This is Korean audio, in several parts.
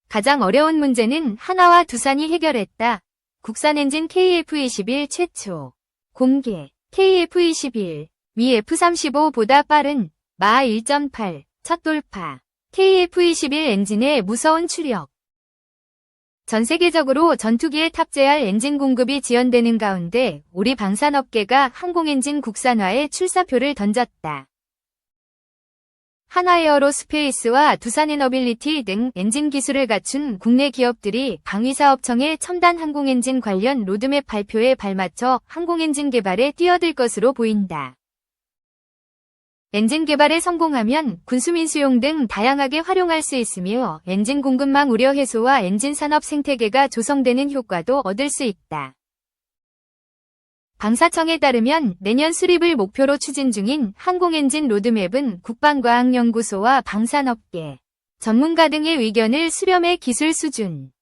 가장 어려운 문제는 하나와 두산이 해결했다. 국산 엔진 KF21 최초 공개. KF21 미 F35보다 빠른 마하 1.8 첫 돌파. KF21 엔진의 무서운 추력. 전 세계적으로 전투기에 탑재할 엔진 공급이 지연되는 가운데 우리 방산업계가 항공엔진 국산화에 출사표를 던졌다. 하나에어로스페이스와 두산에너빌리티 등 엔진 기술을 갖춘 국내 기업들이 방위사업청의 첨단 항공엔진 관련 로드맵 발표에 발맞춰 항공엔진 개발에 뛰어들 것으로 보인다. 엔진 개발에 성공하면 군수민수용 등 다양하게 활용할 수 있으며 엔진 공급망 우려 해소와 엔진 산업 생태계가 조성되는 효과도 얻을 수 있다. 방사청에 따르면 내년 수립을 목표로 추진 중인 항공엔진 로드맵은 국방과학연구소와 방산업계, 전문가 등의 의견을 수렴해 기술 수준,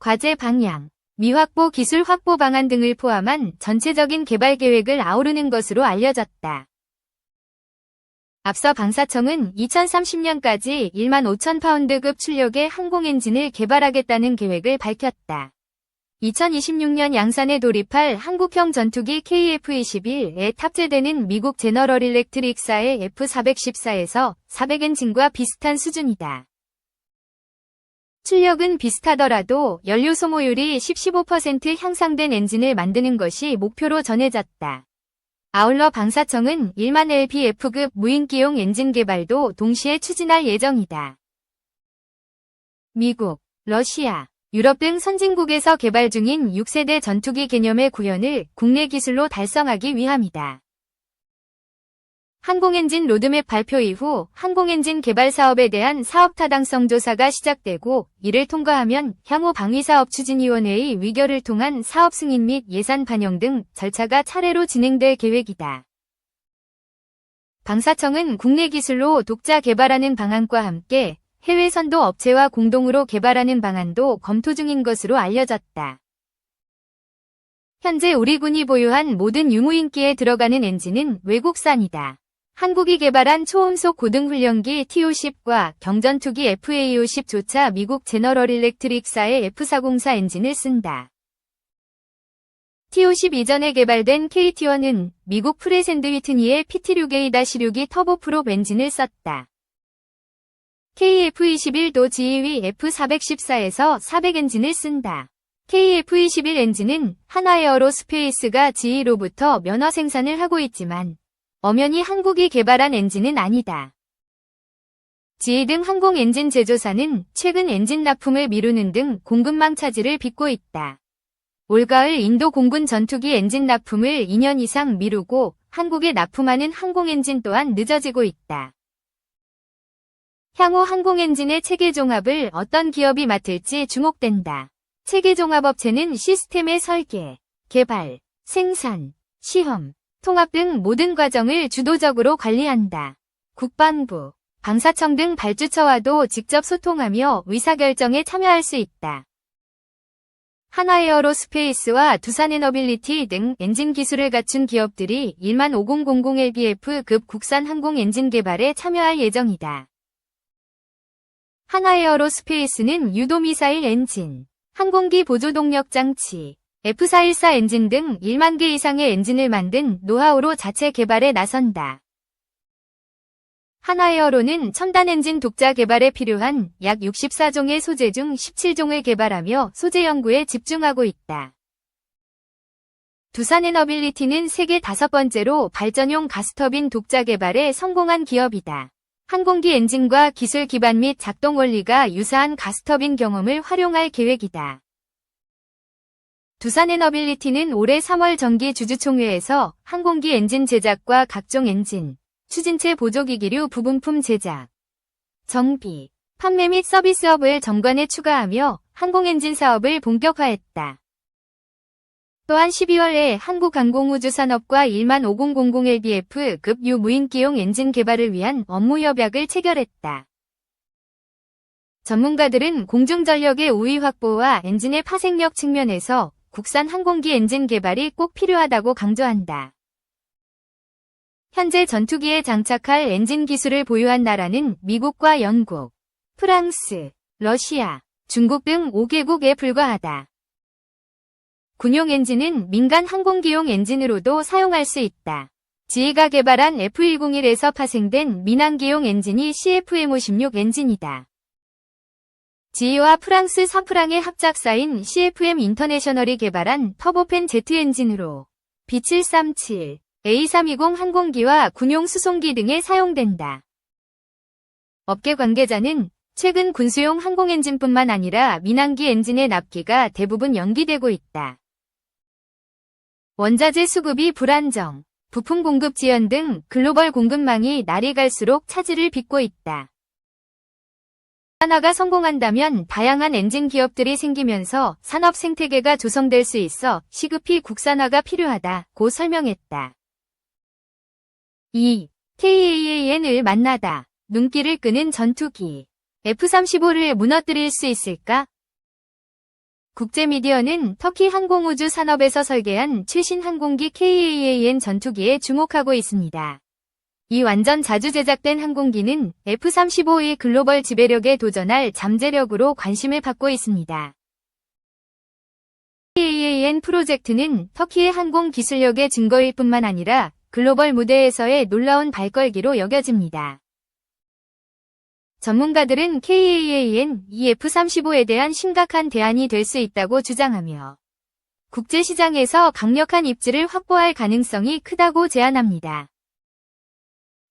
과제 방향, 미확보 기술 확보 방안 등을 포함한 전체적인 개발 계획을 아우르는 것으로 알려졌다. 앞서 방사청은 2030년까지 15,000파운드급 출력의 항공엔진을 개발하겠다는 계획을 밝혔다. 2026년 양산에 돌입할 한국형 전투기 KF-21에 탑재되는 미국 제너럴 일렉트릭사의 F414에서 400엔진과 비슷한 수준이다. 출력은 비슷하더라도 연료 소모율이 15% 향상된 엔진을 만드는 것이 목표로 전해졌다. 아울러 방사청은 1만 LPF급 무인기용 엔진 개발도 동시에 추진할 예정이다. 미국, 러시아, 유럽 등 선진국에서 개발 중인 6세대 전투기 개념의 구현을 국내 기술로 달성하기 위함이다. 항공엔진 로드맵 발표 이후 항공엔진 개발 사업에 대한 사업 타당성 조사가 시작되고 이를 통과하면 향후 방위사업추진위원회의 의결을 통한 사업 승인 및 예산 반영 등 절차가 차례로 진행될 계획이다. 방사청은 국내 기술로 독자 개발하는 방안과 함께 해외 선도 업체와 공동으로 개발하는 방안도 검토 중인 것으로 알려졌다. 현재 우리 군이 보유한 모든 유무인기에 들어가는 엔진은 외국산이다. 한국이 개발한 초음속 고등훈련기 TO-10과 경전투기 FA-50조차 미국 제너럴 일렉트릭사의 F404 엔진을 쓴다. TO-10 이전에 개발된 KT-1은 미국 프레샌드 위트니의 PT6A-6이 터보프롭 엔진을 썼다. KF-21도 GE위 F414에서 400엔진을 쓴다. KF-21 엔진은 하나에어로스페이스가 GE로부터 면허 생산을 하고 있지만 엄연히 한국이 개발한 엔진은 아니다. GE 등 항공 엔진 제조사는 최근 엔진 납품을 미루는 등 공급망 차질을 빚고 있다. 올가을 인도 공군 전투기 엔진 납품을 2년 이상 미루고 한국에 납품하는 항공 엔진 또한 늦어지고 있다. 향후 항공엔진의 체계종합을 어떤 기업이 맡을지 주목된다. 체계종합업체는 시스템의 설계, 개발, 생산, 시험, 통합 등 모든 과정을 주도적으로 관리한다. 국방부, 방사청 등 발주처와도 직접 소통하며 의사결정에 참여할 수 있다. 하나에어로스페이스와 두산에너빌리티 등 엔진 기술을 갖춘 기업들이 15000LBF급 국산 항공 엔진 개발에 참여할 예정이다. 하나에어로스페이스는 유도미사일 엔진, 항공기 보조동력 장치, F414 엔진 등 1만 개 이상의 엔진을 만든 노하우로 자체 개발에 나선다. 하나에어로는 첨단 엔진 독자 개발에 필요한 약 64종의 소재 중 17종을 개발하며 소재 연구에 집중하고 있다. 두산에너빌리티는 세계 5번째로 발전용 가스터빈 독자 개발에 성공한 기업이다. 항공기 엔진과 기술 기반 및 작동 원리가 유사한 가스터빈 경험을 활용할 계획이다. 두산에너빌리티는 올해 3월 정기 주주총회에서 항공기 엔진 제작과 각종 엔진, 추진체 보조기기류 부분품 제작, 정비, 판매 및 서비스업을 정관에 추가하며 항공엔진 사업을 본격화했다. 또한 12월에 한국항공우주산업과 15000LBF급 유무인기용 엔진 개발을 위한 업무 협약을 체결했다. 전문가들은 공중전력의 우위 확보와 엔진의 파생력 측면에서 국산 항공기 엔진 개발이 꼭 필요하다고 강조한다. 현재 전투기에 장착할 엔진 기술을 보유한 나라는 미국과 영국, 프랑스, 러시아, 중국 등 5개국에 불과하다. 군용 엔진은 민간 항공기용 엔진으로도 사용할 수 있다. 지히가 개발한 F101에서 파생된 민항기용 엔진이 CFM56 엔진이다. 지히와 프랑스 사프랑의 합작사인 CFM 인터내셔널이 개발한 터보팬 제트 엔진으로 B737, A320 항공기와 군용 수송기 등에 사용된다. 업계 관계자는 최근 군수용 항공 엔진뿐만 아니라 민항기 엔진의 납기가 대부분 연기되고 있다. 원자재 수급이 불안정, 부품 공급 지연 등 글로벌 공급망이 날이 갈수록 차질을 빚고 있다. 국산화가 성공한다면 다양한 엔진 기업들이 생기면서 산업 생태계가 조성될 수 있어 시급히 국산화가 필요하다고 설명했다. 2. KAAN을 만나다. 눈길을 끄는 전투기. F-35를 무너뜨릴 수 있을까? 국제미디어는 터키 항공우주 산업에서 설계한 최신 항공기 KAAN 전투기에 주목하고 있습니다. 이 완전 자주 제작된 항공기는 F-35의 글로벌 지배력에 도전할 잠재력으로 관심을 받고 있습니다. KAAN 프로젝트는 터키의 항공 기술력의 증거일 뿐만 아니라 글로벌 무대에서의 놀라운 발걸기로 여겨집니다. 전문가들은 KAAN이 F-35에 대한 심각한 대안이 될 수 있다고 주장하며 국제시장에서 강력한 입지를 확보할 가능성이 크다고 제안합니다.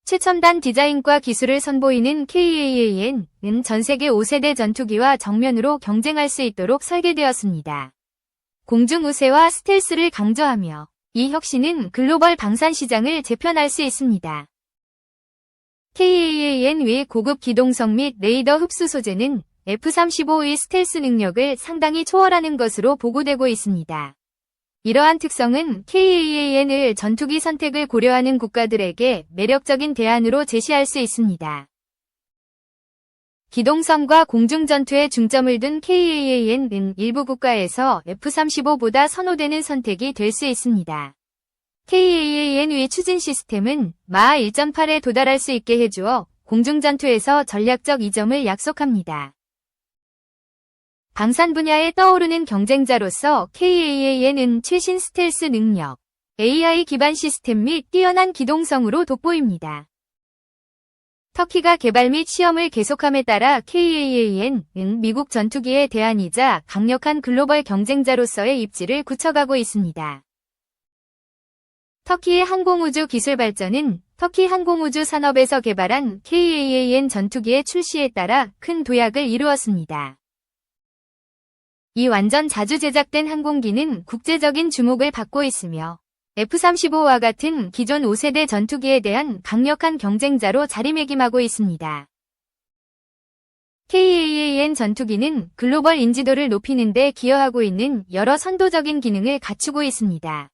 최첨단 디자인과 기술을 선보이는 KAAN은 전세계 5세대 전투기와 정면으로 경쟁할 수 있도록 설계되었습니다. 공중 우세와 스텔스를 강조하며 이 혁신은 글로벌 방산 시장을 재편할 수 있습니다. KAAN 외 고급 기동성 및 레이더 흡수 소재는 F-35의 스텔스 능력을 상당히 초월하는 것으로 보고되고 있습니다. 이러한 특성은 KAAN을 전투기 선택을 고려하는 국가들에게 매력적인 대안으로 제시할 수 있습니다. 기동성과 공중전투에 중점을 둔 KAAN은 일부 국가에서 F-35보다 선호되는 선택이 될 수 있습니다. KAAN의 추진 시스템은 마하 1.8에 도달할 수 있게 해주어 공중전투에서 전략적 이점을 약속합니다. 방산 분야에 떠오르는 경쟁자로서 KAAN은 최신 스텔스 능력, AI 기반 시스템 및 뛰어난 기동성으로 돋보입니다. 터키가 개발 및 시험을 계속함에 따라 KAAN은 미국 전투기의 대안이자 강력한 글로벌 경쟁자로서의 입지를 굳혀가고 있습니다. 터키의 항공우주 기술 발전은 터키 항공우주 산업에서 개발한 KAAN 전투기의 출시에 따라 큰 도약을 이루었습니다. 이 완전 자주 제작된 항공기는 국제적인 주목을 받고 있으며 F-35와 같은 기존 5세대 전투기에 대한 강력한 경쟁자로 자리매김하고 있습니다. KAAN 전투기는 글로벌 인지도를 높이는 데 기여하고 있는 여러 선도적인 기능을 갖추고 있습니다.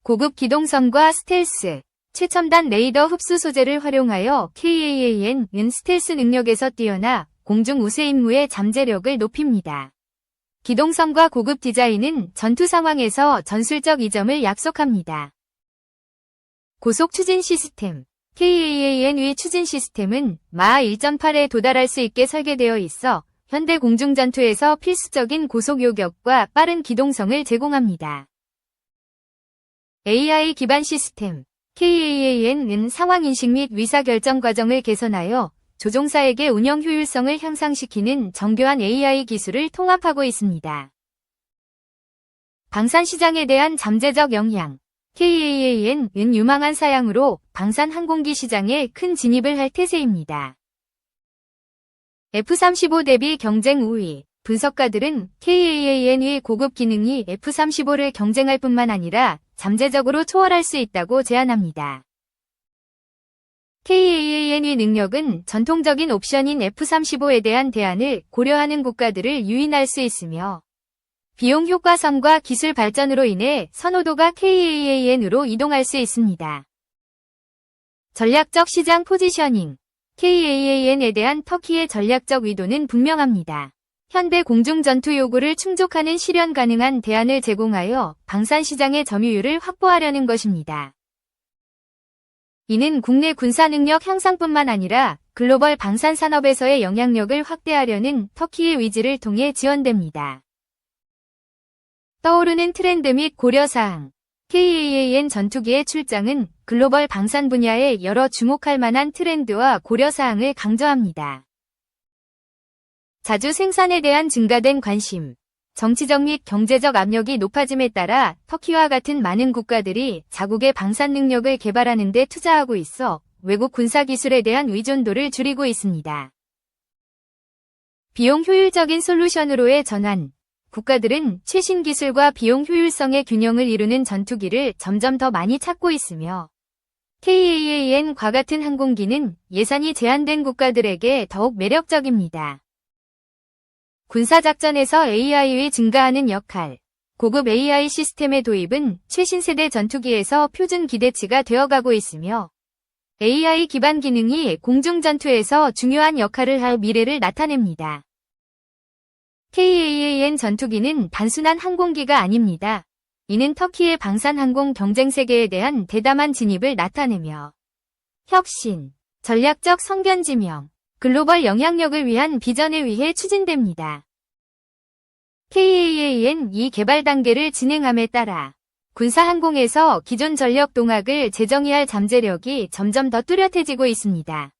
고급 기동성과 스텔스, 최첨단 레이더 흡수 소재를 활용하여 KAAN은 스텔스 능력에서 뛰어나 공중 우세 임무의 잠재력을 높입니다. 기동성과 고급 디자인은 전투 상황에서 전술적 이점을 약속합니다. 고속 추진 시스템 KAAN의 추진 시스템은 마하 1.8에 도달할 수 있게 설계되어 있어 현대 공중전투에서 필수적인 고속 요격과 빠른 기동성을 제공합니다. AI 기반 시스템 KAAN은 상황인식 및 의사결정 과정을 개선하여 조종사에게 운영 효율성을 향상시키는 정교한 AI 기술을 통합하고 있습니다. 방산 시장에 대한 잠재적 영향 KAAN은 유망한 사양으로 방산 항공기 시장에 큰 진입을 할 태세입니다. F-35 대비 경쟁 우위 분석가들은 KAAN의 고급 기능이 F-35를 경쟁할 뿐만 아니라 잠재적으로 초월할 수 있다고 제안합니다. KAAN의 능력은 전통적인 옵션인 F-35에 대한 대안을 고려하는 국가들을 유인할 수 있으며 비용 효과성과 기술 발전으로 인해 선호도가 KAAN으로 이동할 수 있습니다. 전략적 시장 포지셔닝 KAAN에 대한 터키의 전략적 의도는 분명합니다. 현대 공중전투 요구를 충족하는 실현 가능한 대안을 제공하여 방산 시장의 점유율을 확보하려는 것입니다. 이는 국내 군사 능력 향상뿐만 아니라 글로벌 방산 산업에서의 영향력을 확대하려는 터키의 의지를 통해 지원됩니다. 떠오르는 트렌드 및 고려사항. KAAN 전투기의 출장은 글로벌 방산 분야의 여러 주목할 만한 트렌드와 고려사항을 강조합니다. 자주 생산에 대한 증가된 관심. 정치적 및 경제적 압력이 높아짐에 따라 터키와 같은 많은 국가들이 자국의 방산 능력을 개발하는 데 투자하고 있어 외국 군사 기술에 대한 의존도를 줄이고 있습니다. 비용 효율적인 솔루션으로의 전환. 국가들은 최신 기술과 비용 효율성의 균형을 이루는 전투기를 점점 더 많이 찾고 있으며 KAAN과 같은 항공기는 예산이 제한된 국가들에게 더욱 매력적입니다. 군사작전에서 AI의 증가하는 역할. 고급 AI 시스템의 도입은 최신 세대 전투기에서 표준 기대치가 되어가고 있으며 AI 기반 기능이 공중전투에서 중요한 역할을 할 미래를 나타냅니다. KAAN 전투기는 단순한 항공기가 아닙니다. 이는 터키의 방산항공 경쟁 세계에 대한 대담한 진입을 나타내며 혁신, 전략적 성견지명, 글로벌 영향력을 위한 비전에 의해 추진됩니다. KAAN 이 개발 단계를 진행함에 따라 군사항공에서 기존 전력 동학을 재정의할 잠재력이 점점 더 뚜렷해지고 있습니다.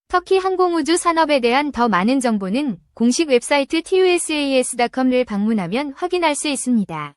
터키 항공우주 산업에 대한 더 많은 정보는 공식 웹사이트 TUSAS.com을 방문하면 확인할 수 있습니다.